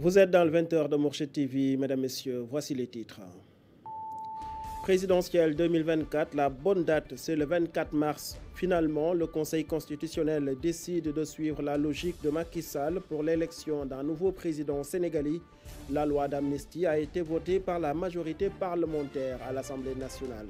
Vous êtes dans le 20h de Mourchid TV, mesdames, messieurs, voici les titres. Présidentielle 2024, la bonne date, c'est le 24 mars. Finalement, le Conseil constitutionnel décide de suivre la logique de Macky Sall pour l'élection d'un nouveau président sénégalais. La loi d'amnistie a été votée par la majorité parlementaire à l'Assemblée nationale.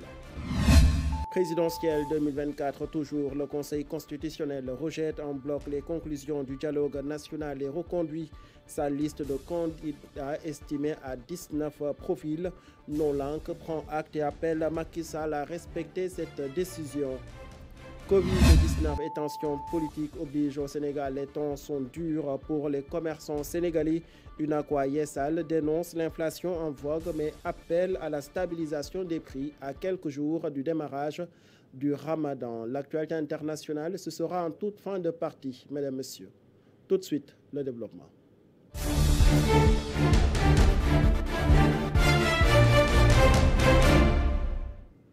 Présidentielle 2024, toujours, le Conseil constitutionnel rejette en bloc les conclusions du dialogue national et reconduit sa liste de candidats estimée à 19 profils. Nolank prend acte et appelle Macky Sall à respecter cette décision. Covid-19 et tensions politiques obligent au Sénégal. Les temps sont durs pour les commerçants sénégalais. Unacois Yessal dénonce l'inflation en vogue mais appelle à la stabilisation des prix à quelques jours du démarrage du Ramadan. L'actualité internationale, ce sera en toute fin de partie, mesdames, messieurs. Tout de suite, le développement.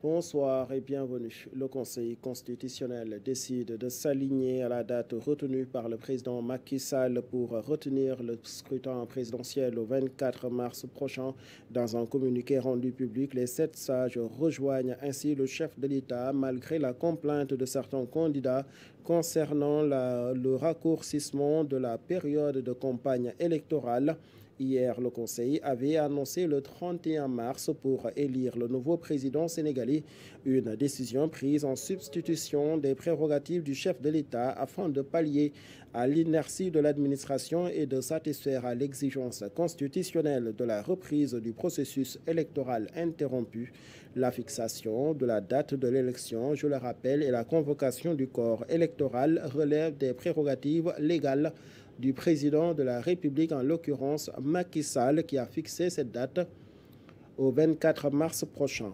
Bonsoir et bienvenue. Le Conseil constitutionnel décide de s'aligner à la date retenue par le président Macky Sall pour retenir le scrutin présidentiel au 24 mars prochain. Dans un communiqué rendu public, les 7 sages rejoignent ainsi le chef de l'État malgré la complainte de certains candidats concernant le raccourcissement de la période de campagne électorale. Hier, le Conseil avait annoncé le 31 mars pour élire le nouveau président sénégalais, une décision prise en substitution des prérogatives du chef de l'État afin de pallier à l'inertie de l'administration et de satisfaire à l'exigence constitutionnelle de la reprise du processus électoral interrompu. La fixation de la date de l'élection, je le rappelle, et la convocation du corps électoral relèvent des prérogatives légales du président de la République, en l'occurrence Macky Sall, qui a fixé cette date au 24 mars prochain.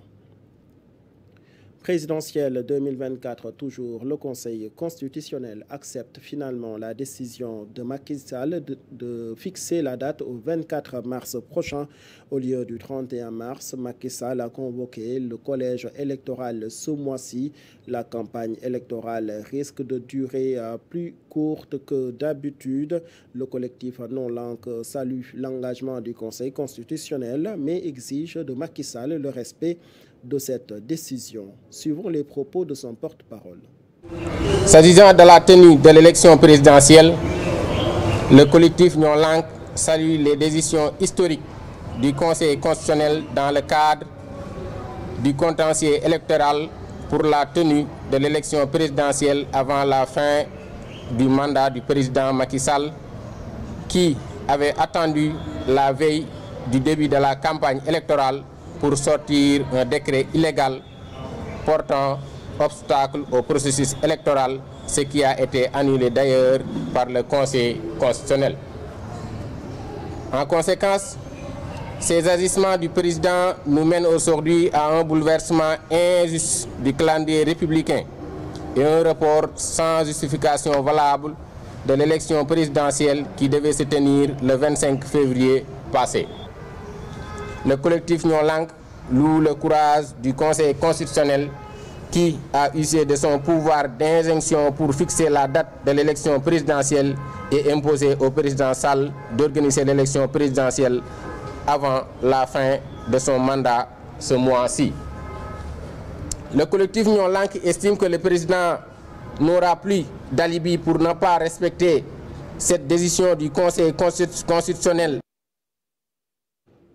Présidentielle 2024, toujours, le Conseil constitutionnel accepte finalement la décision de Macky Sall de fixer la date au 24 mars prochain au lieu du 31 mars. Macky Sall a convoqué le collège électoral ce mois-ci. La campagne électorale risque de durer plus courte que d'habitude. Le collectif Non-Lank salue l'engagement du Conseil constitutionnel mais exige de Macky Sall le respect de cette décision. Suivons les propos de son porte-parole. S'agissant de la tenue de l'élection présidentielle, le collectif Non-Lank salue les décisions historiques du Conseil constitutionnel dans le cadre du contentieux électoral pour la tenue de l'élection présidentielle avant la fin du mandat du président Macky Sall, qui avait attendu la veille du début de la campagne électorale pour sortir un décret illégal portant obstacle au processus électoral, ce qui a été annulé d'ailleurs par le Conseil constitutionnel. En conséquence, ces agissements du président nous mènent aujourd'hui à un bouleversement injuste du calendrier républicain et un report sans justification valable de l'élection présidentielle qui devait se tenir le 25 février passé. Le collectif Non-Lank loue le courage du Conseil constitutionnel qui a usé de son pouvoir d'injonction pour fixer la date de l'élection présidentielle et imposer au président Sall d'organiser l'élection présidentielle avant la fin de son mandat ce mois-ci. Le collectif Non-Lank estime que le président n'aura plus d'alibi pour ne pas respecter cette décision du Conseil constitutionnel.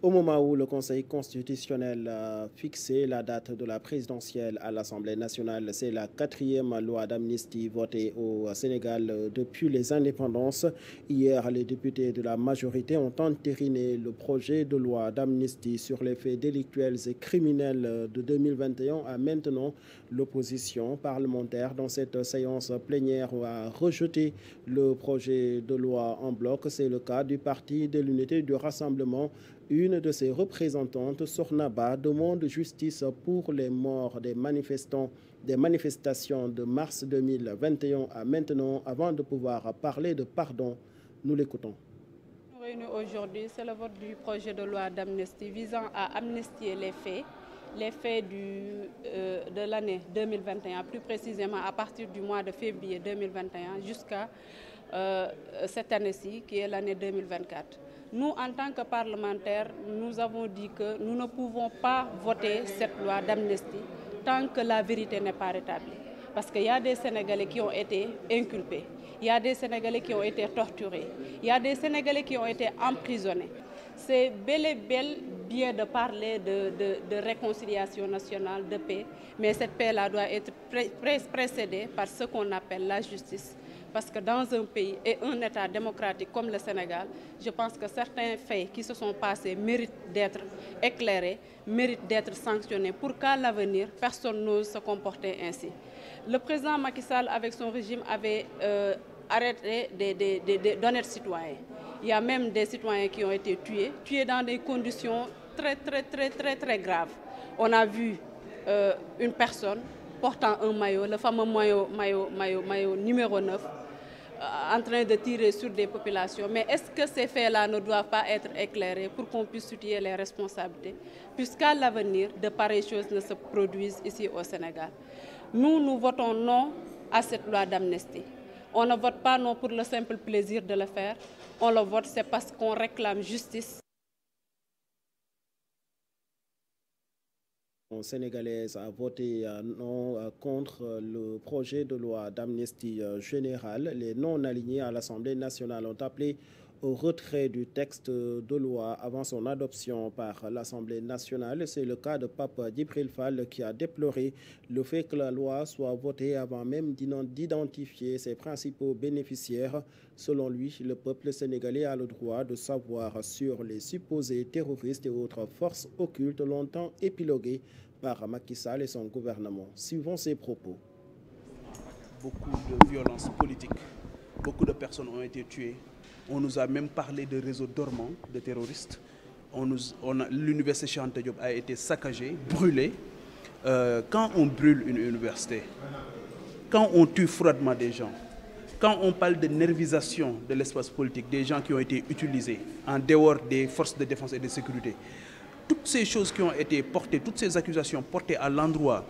Au moment où le Conseil constitutionnel a fixé la date de la présidentielle à l'Assemblée nationale, c'est la 4e loi d'amnistie votée au Sénégal depuis les indépendances. Hier, les députés de la majorité ont entériné le projet de loi d'amnistie sur les faits délictuels et criminels de 2021 à maintenant. L'opposition parlementaire dans cette séance plénière a rejeté le projet de loi en bloc. C'est le cas du Parti de l'Unité du Rassemblement. Une de ses représentantes, Sornaba, demande justice pour les morts des manifestations de mars 2021 à maintenant avant de pouvoir parler de pardon. Nous l'écoutons. Nous réunis aujourd'hui, c'est le vote du projet de loi d'amnistie visant à amnistier les faits de l'année 2021, plus précisément à partir du mois de février 2021 jusqu'à cette année-ci, qui est l'année 2024. Nous, en tant que parlementaires, nous avons dit que nous ne pouvons pas voter cette loi d'amnistie tant que la vérité n'est pas rétablie. Parce qu'il y a des Sénégalais qui ont été inculpés, il y a des Sénégalais qui ont été torturés, il y a des Sénégalais qui ont été emprisonnés. C'est bel et bien de parler de réconciliation nationale, de paix, mais cette paix-là doit être précédée par ce qu'on appelle la justice. Parce que dans un pays et un État démocratique comme le Sénégal, je pense que certains faits qui se sont passés méritent d'être éclairés, méritent d'être sanctionnés pour qu'à l'avenir, personne n'ose se comporter ainsi. Le président Macky Sall, avec son régime, avait arrêté d'honnêtes citoyens. Il y a même des citoyens qui ont été tués dans des conditions très graves. On a vu une personne portant un maillot, le fameux maillot numéro 9, en train de tirer sur des populations. Mais est-ce que ces faits-là ne doivent pas être éclairés pour qu'on puisse situer les responsabilités, puisqu'à l'avenir, de pareilles choses ne se produisent ici au Sénégal. Nous votons non à cette loi d'amnistie. On ne vote pas non pour le simple plaisir de le faire. On le vote, c'est parce qu'on réclame justice. Sénégalaise a voté non contre le projet de loi d'amnistie générale. Les non-alignés à l'Assemblée nationale ont appelé au retrait du texte de loi avant son adoption par l'Assemblée nationale. C'est le cas de Pape Djibril Fall qui a déploré le fait que la loi soit votée avant même d'identifier ses principaux bénéficiaires. Selon lui, le peuple sénégalais a le droit de savoir sur les supposés terroristes et autres forces occultes longtemps épiloguées par Macky Sall et son gouvernement. Suivons ses propos. Beaucoup de violences politiques, beaucoup de personnes ont été tuées. On nous a même parlé de réseaux dormants de terroristes. L'université Cheikh Anta Diop a été saccagée, brûlée. Quand on brûle une université, quand on tue froidement des gens, quand on parle de nervisation de l'espace politique, des gens qui ont été utilisés en dehors des forces de défense et de sécurité, toutes ces choses qui ont été portées, toutes ces accusations portées à l'endroit,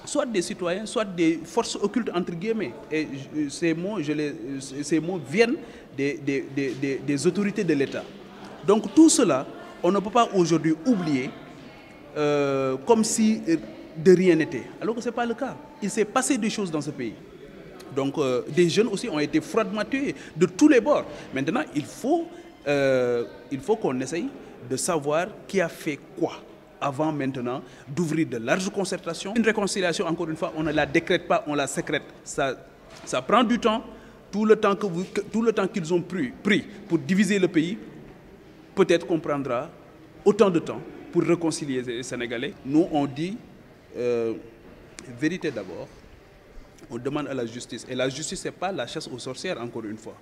soit des citoyens, soit des forces occultes, entre guillemets. Et ces mots viennent des autorités de l'État. Donc tout cela, on ne peut pas aujourd'hui oublier comme si de rien n'était. Alors que ce n'est pas le cas. Il s'est passé des choses dans ce pays. Donc des jeunes aussi ont été froidement tués de tous les bords. Maintenant, il faut qu'on essaye de savoir qui a fait quoi avant maintenant d'ouvrir de larges concertations. Une réconciliation, encore une fois, on ne la décrète pas, on la sécrète. Ça prend du temps. Tout le temps qu'ils ont pris pour diviser le pays, peut-être qu'on prendra autant de temps pour réconcilier les Sénégalais. Nous, on dit vérité d'abord. On demande à la justice. Et la justice, ce n'est pas la chasse aux sorcières, encore une fois.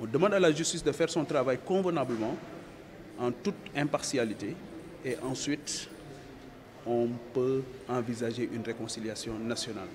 On demande à la justice de faire son travail convenablement, en toute impartialité. Et ensuite, on peut envisager une réconciliation nationale.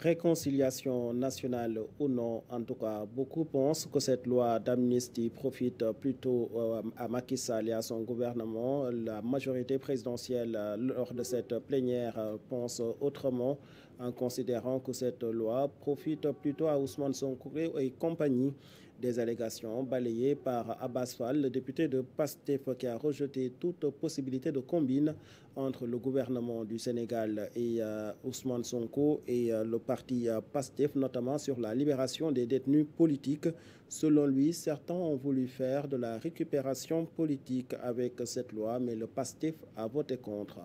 Réconciliation nationale ou non, en tout cas, beaucoup pensent que cette loi d'amnistie profite plutôt à Macky Sall et à son gouvernement. La majorité présidentielle, lors de cette plénière, pense autrement, en considérant que cette loi profite plutôt à Ousmane Sonko et compagnie. Des allégations balayées par Abbas Fall, le député de PASTEF, qui a rejeté toute possibilité de combine entre le gouvernement du Sénégal et Ousmane Sonko et le parti PASTEF, notamment sur la libération des détenus politiques. Selon lui, certains ont voulu faire de la récupération politique avec cette loi, mais le PASTEF a voté contre.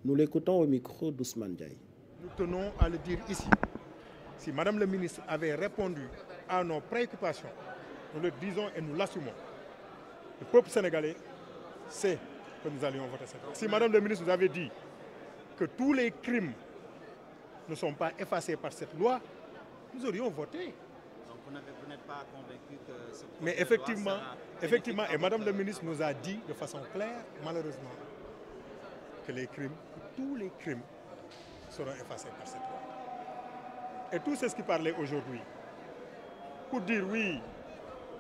Nous l'écoutons au micro d'Ousmane Diaye. Nous tenons à le dire ici. Si Madame le ministre avait répondu à nos préoccupations, nous le disons et nous l'assumons. Le peuple sénégalais sait que nous allions voter cette loi. Si Madame le ministre nous avait dit que tous les crimes ne sont pas effacés par cette loi, nous aurions voté. Donc vous n'êtes pas convaincu que ce projet Mais effectivement, et Madame le ministre nous a dit de façon claire, malheureusement, que tous les crimes seront effacés par cette loi. Et tout ce qui parlait aujourd'hui, pour dire oui,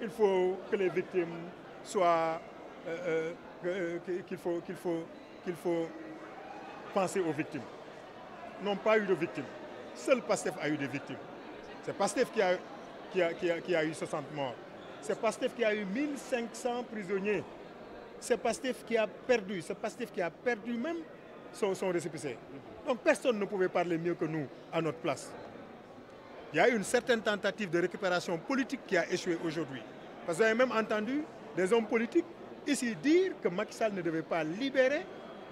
il faut que les victimes soient, qu'il faut penser aux victimes, n'ont pas eu de victimes. Seul PASTEF a eu des victimes. C'est PASTEF qui a qui a eu 60 morts. C'est PASTEF qui a eu 1500 prisonniers. C'est PASTEF qui a perdu. C'est PASTEF qui a perdu même son récépissé. Donc personne ne pouvait parler mieux que nous à notre place. Il y a eu une certaine tentative de récupération politique qui a échoué aujourd'hui. Parce que vous avez même entendu des hommes politiques ici dire que Macky Sall ne devait pas libérer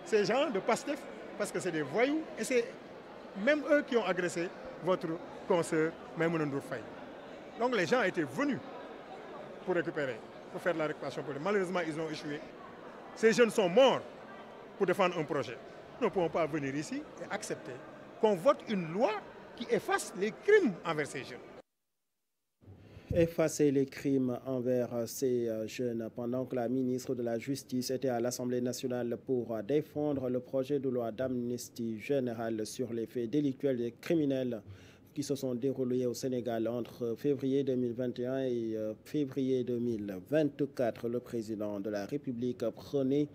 ces gens de PASTEF parce que c'est des voyous et c'est même eux qui ont agressé votre consoeur Maïmouna Ndour Faye. Donc les gens étaient venus pour récupérer, pour faire de la récupération politique. Malheureusement, ils ont échoué. Ces jeunes sont morts pour défendre un projet. Nous ne pouvons pas venir ici et accepter qu'on vote une loi qui efface les crimes envers ces jeunes. Effacer les crimes envers ces jeunes pendant que la ministre de la Justice était à l'Assemblée nationale pour défendre le projet de loi d'amnistie générale sur les faits délictuels et criminels qui se sont déroulés au Sénégal entre février 2021 et février 2024. Le président de la République prenait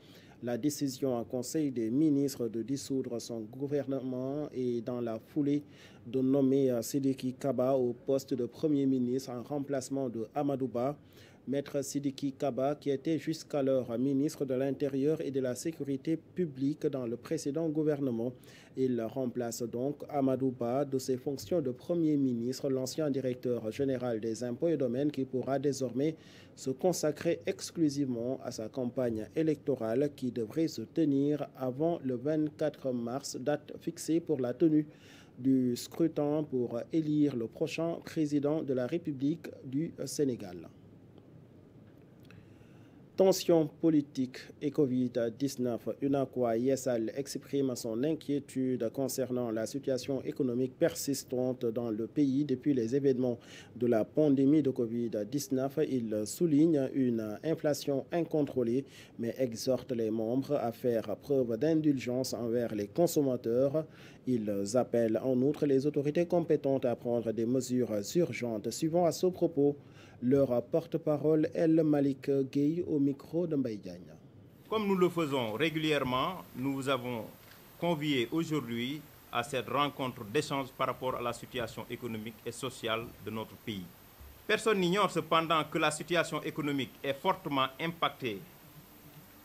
la décision en Conseil des ministres de dissoudre son gouvernement et dans la foulée de nommer Sidiki Kaba au poste de Premier ministre en remplacement de Amadou Ba. Maître Sidiki Kaba, qui était jusqu'alors ministre de l'Intérieur et de la Sécurité publique dans le précédent gouvernement. Il remplace donc Amadou Ba de ses fonctions de Premier ministre, l'ancien directeur général des impôts et domaines qui pourra désormais se consacrer exclusivement à sa campagne électorale qui devrait se tenir avant le 24 mars, date fixée pour la tenue du scrutin pour élire le prochain président de la République du Sénégal. Tension politique et Covid-19, UNACOIS Yessal exprime son inquiétude concernant la situation économique persistante dans le pays depuis les événements de la pandémie de Covid-19. Il souligne une inflation incontrôlée, mais exhorte les membres à faire preuve d'indulgence envers les consommateurs. Ils appellent en outre les autorités compétentes à prendre des mesures urgentes. Suivant à ce propos, leur porte-parole El Malik Gueye au micro de Mbaye Diagne. Comme nous le faisons régulièrement, nous vous avons conviés aujourd'hui à cette rencontre d'échange par rapport à la situation économique et sociale de notre pays. Personne n'ignore cependant que la situation économique est fortement impactée,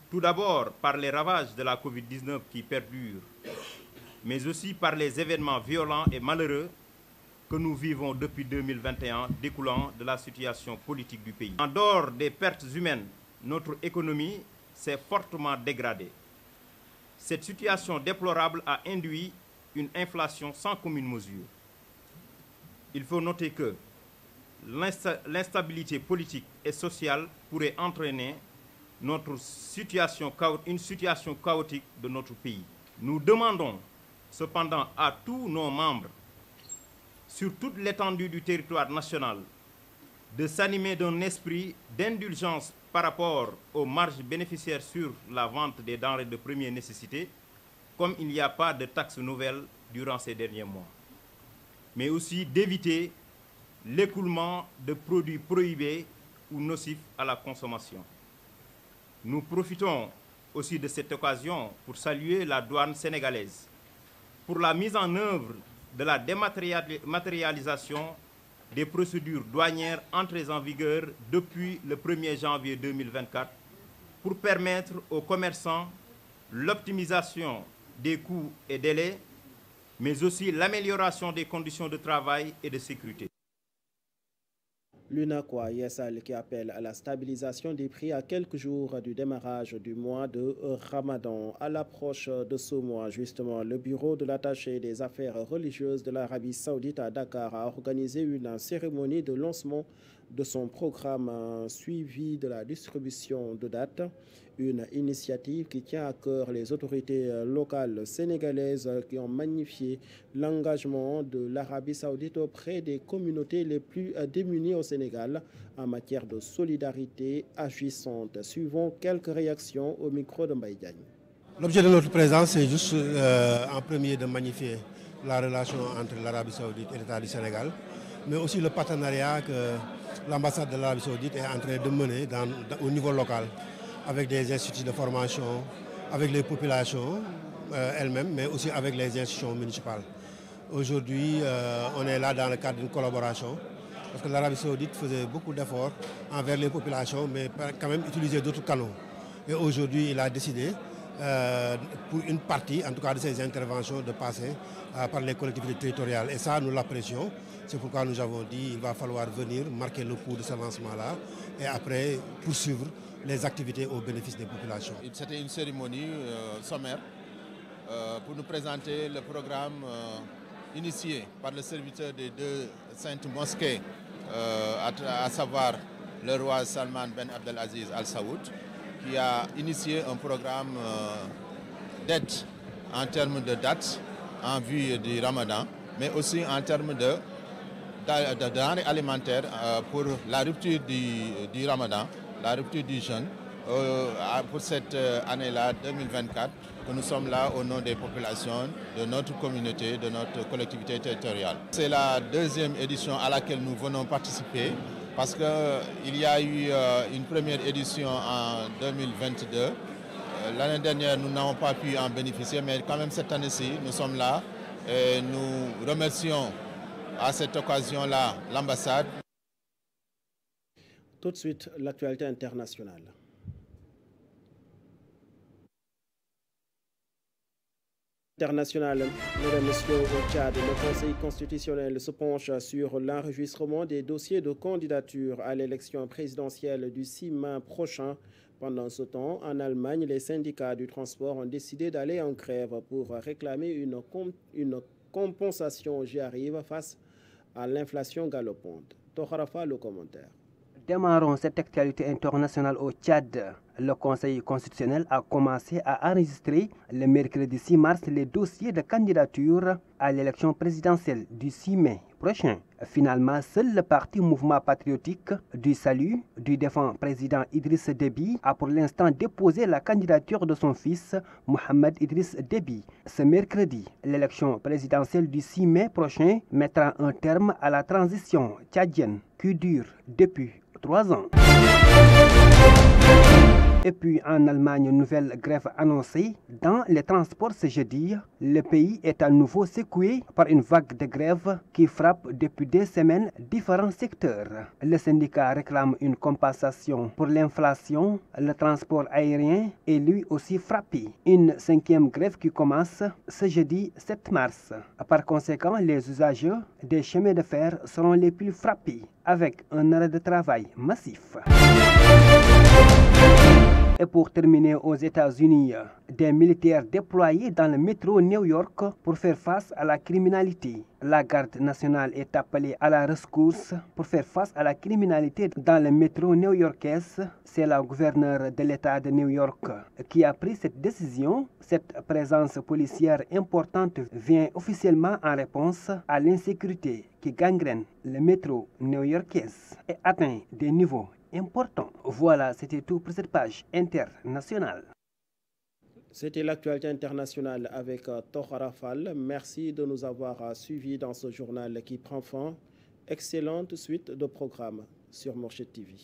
tout d'abord par les ravages de la Covid-19 qui perdurent, mais aussi par les événements violents et malheureux que nous vivons depuis 2021 découlant de la situation politique du pays. En dehors des pertes humaines, notre économie s'est fortement dégradée. Cette situation déplorable a induit une inflation sans commune mesure. Il faut noter que l'instabilité politique et sociale pourrait entraîner une situation chaotique de notre pays. Nous demandons cependant à tous nos membres sur toute l'étendue du territoire national, de s'animer d'un esprit d'indulgence par rapport aux marges bénéficiaires sur la vente des denrées de première nécessité, comme il n'y a pas de taxes nouvelles durant ces derniers mois, mais aussi d'éviter l'écoulement de produits prohibés ou nocifs à la consommation. Nous profitons aussi de cette occasion pour saluer la douane sénégalaise pour la mise en œuvre de la dématérialisation des procédures douanières entrées en vigueur depuis le 1er janvier 2024 pour permettre aux commerçants l'optimisation des coûts et délais, mais aussi l'amélioration des conditions de travail et de sécurité. L'UNACOIS Yessal qui appelle à la stabilisation des prix à quelques jours du démarrage du mois de Ramadan. À l'approche de ce mois, justement, le bureau de l'attaché des affaires religieuses de l'Arabie Saoudite à Dakar a organisé une cérémonie de lancement de son programme suivi de la distribution de dates. Une initiative qui tient à cœur les autorités locales sénégalaises qui ont magnifié l'engagement de l'Arabie Saoudite auprès des communautés les plus démunies au Sénégal en matière de solidarité agissante. Suivons quelques réactions au micro de Mbaye Diagne. L'objet de notre présence, c'est juste en premier de magnifier la relation entre l'Arabie Saoudite et l'État du Sénégal, mais aussi le partenariat que l'ambassade de l'Arabie Saoudite est en train de mener au niveau local, avec des instituts de formation, avec les populations elles-mêmes, mais aussi avec les institutions municipales. Aujourd'hui, on est là dans le cadre d'une collaboration parce que l'Arabie Saoudite faisait beaucoup d'efforts envers les populations, mais quand même utilisait d'autres canaux. Et aujourd'hui, il a décidé, pour une partie, en tout cas de ses interventions, de passer par les collectivités territoriales. Et ça, nous l'apprécions. C'est pourquoi nous avons dit qu'il va falloir venir marquer le coup de ce lancement-là et après poursuivre les activités au bénéfice des populations. C'était une cérémonie sommaire pour nous présenter le programme initié par le serviteur des deux saintes mosquées, à savoir le roi Salman Ben Abdelaziz Al Saoud, qui a initié un programme d'aide en termes de date en vue du Ramadan, mais aussi en termes de denrées alimentaires pour la rupture du Ramadan, la rupture du jeûne, pour cette année-là, 2024, que nous sommes là au nom des populations, de notre communauté, de notre collectivité territoriale. C'est la deuxième édition à laquelle nous venons participer, parce qu'il y a eu une première édition en 2022. L'année dernière, nous n'avons pas pu en bénéficier, mais quand même cette année-ci, nous sommes là et nous remercions à cette occasion-là l'ambassade. Tout de suite, l'actualité internationale. International, mesdames et messieurs, au Tchad, le Conseil constitutionnel se penche sur l'enregistrement des dossiers de candidature à l'élection présidentielle du 6 mai prochain. Pendant ce temps, en Allemagne, les syndicats du transport ont décidé d'aller en grève pour réclamer une compensation, j'y arrive, face à l'inflation galopante. Toharafa, le commentaire. Démarrons cette actualité internationale au Tchad. Le Conseil constitutionnel a commencé à enregistrer le mercredi 6 mars les dossiers de candidature à l'élection présidentielle du 6 mai prochain. Finalement, seul le parti Mouvement patriotique du Salut du défunt président Idriss Déby a pour l'instant déposé la candidature de son fils Mohamed Idriss Déby. Ce mercredi, l'élection présidentielle du 6 mai prochain mettra un terme à la transition tchadienne qui dure depuis 3 ans. Et puis en Allemagne, nouvelle grève annoncée dans les transports ce jeudi. Le pays est à nouveau secoué par une vague de grève qui frappe depuis des semaines différents secteurs. Le syndicat réclame une compensation pour l'inflation. Le transport aérien est lui aussi frappé. Une 5e grève qui commence ce jeudi 7 mars. Par conséquent, les usagers des chemins de fer seront les plus frappés avec un arrêt de travail massif. Et pour terminer, aux États-Unis, des militaires déployés dans le métro New York pour faire face à la criminalité. La garde nationale est appelée à la rescousse pour faire face à la criminalité dans le métro new-yorkais. C'est la gouverneure de l'État de New York qui a pris cette décision. Cette présence policière importante vient officiellement en réponse à l'insécurité qui gangrène le métro new-yorkais et atteint des niveaux important. Voilà, c'était tout pour cette page internationale. C'était l'actualité internationale avec Tohara Fall. Merci de nous avoir suivis dans ce journal qui prend fin. Excellente suite de programmes sur Mourchid TV.